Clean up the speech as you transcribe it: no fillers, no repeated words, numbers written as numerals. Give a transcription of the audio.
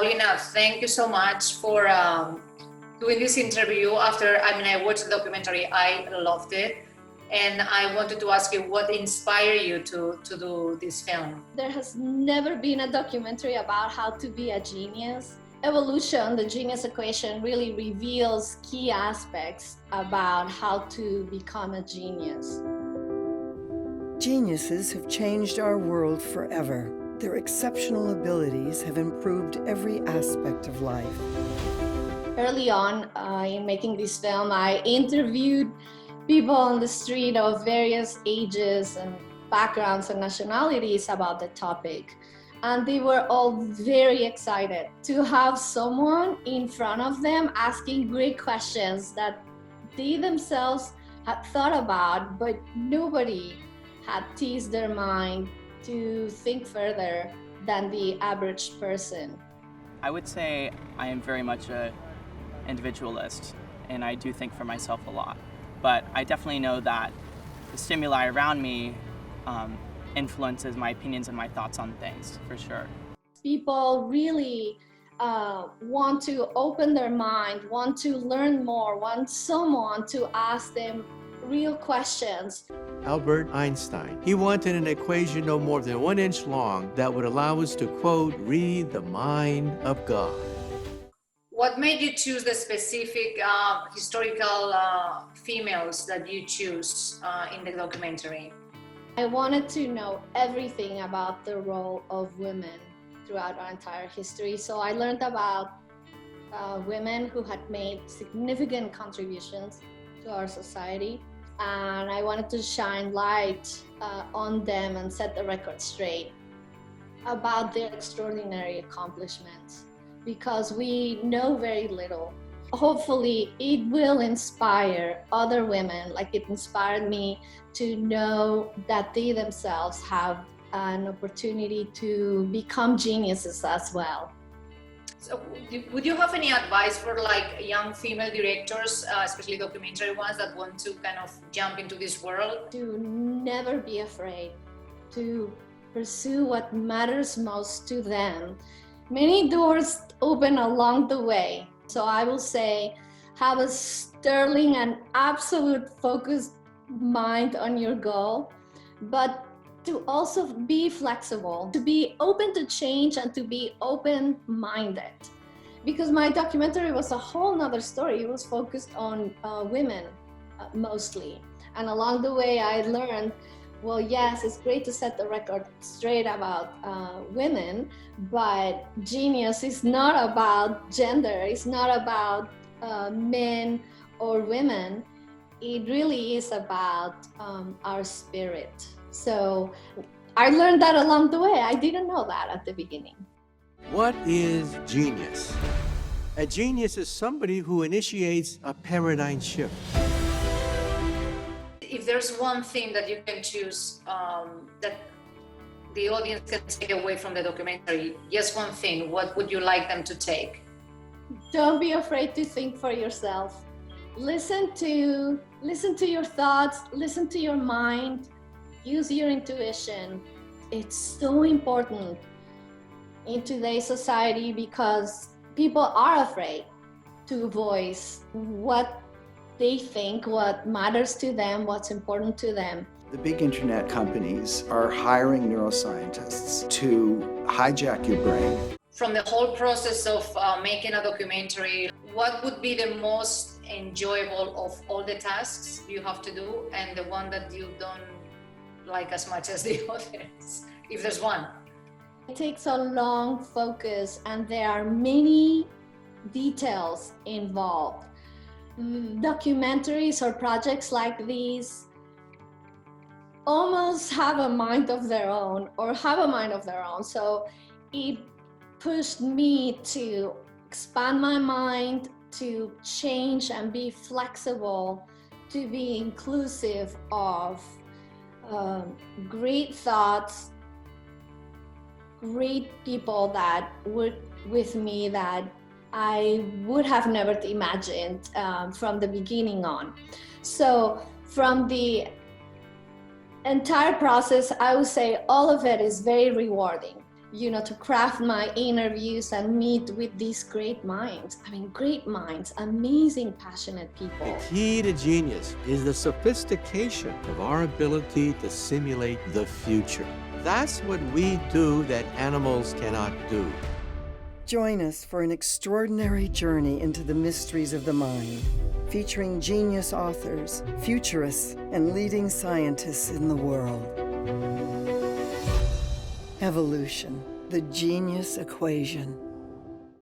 Paulina, thank you so much for doing this interview. I watched the documentary, I loved it. And I wanted to ask you what inspired you to do this film? There has never been a documentary about how to be a genius. Evolution, the genius equation, really reveals key aspects about how to become a genius. Geniuses have changed our world forever. Their exceptional abilities have improved every aspect of life. Early on in making this film, I interviewed people on the street of various ages and backgrounds and nationalities about the topic. And they were all very excited to have someone in front of them asking great questions that they themselves had thought about, but nobody had teased their mind to think further than the average person. I would say I am very much an individualist, and I do think for myself a lot. But I definitely know that the stimuli around me influences my opinions and my thoughts on things, for sure. People really want to open their mind, want to learn more, want someone to ask them real questions. Albert Einstein, he wanted an equation no more than 1 inch long that would allow us to, quote, read the mind of God. What made you choose the specific historical females that you choose in the documentary? I wanted to know everything about the role of women throughout our entire history. So I learned about women who had made significant contributions to our society. And I wanted to shine light on them and set the record straight about their extraordinary accomplishments, because we know very little. Hopefully it will inspire other women, like it inspired me, to know that they themselves have an opportunity to become geniuses as well. So would you have any advice for like young female directors, especially documentary ones, that want to kind of jump into this world? To never be afraid to pursue what matters most to them. Many doors open along the way. So I will say, have a sterling and absolute focused mind on your goal, but to also be flexible, to be open to change and to be open-minded. Because my documentary was a whole nother story. It was focused on women mostly. And along the way I learned, well, yes, it's great to set the record straight about women, but genius is not about gender. It's not about men or women. It really is about our spirit. So I learned that along the way. I didn't know that at the beginning. What is genius? A genius is somebody who initiates a paradigm shift. If there's one thing that you can choose that the audience can take away from the documentary, just one thing, what would you like them to take? Don't be afraid to think for yourself. Listen to your thoughts, listen to your mind, use your intuition. It's so important in today's society because people are afraid to voice what they think, what matters to them, what's important to them. The big internet companies are hiring neuroscientists to hijack your brain. From the whole process of making a documentary, what would be the most enjoyable of all the tasks you have to do and the one that you don't like as much as the others, if there's one? It takes a long focus and there are many details involved. Documentaries or projects like these almost have a mind of their own So it pushed me to expand my mind, to change and be flexible, to be inclusive of great thoughts, great people that work with me that I would have never imagined from the beginning on. So from the entire process, I would say all of it is very rewarding. to craft my interviews and meet with these great minds. I mean, great minds, amazing, passionate people. The key to genius is the sophistication of our ability to simulate the future. That's what we do that animals cannot do. Join us for an extraordinary journey into the mysteries of the mind, featuring genius authors, futurists, and leading scientists in the world. Evolution, the genius equation.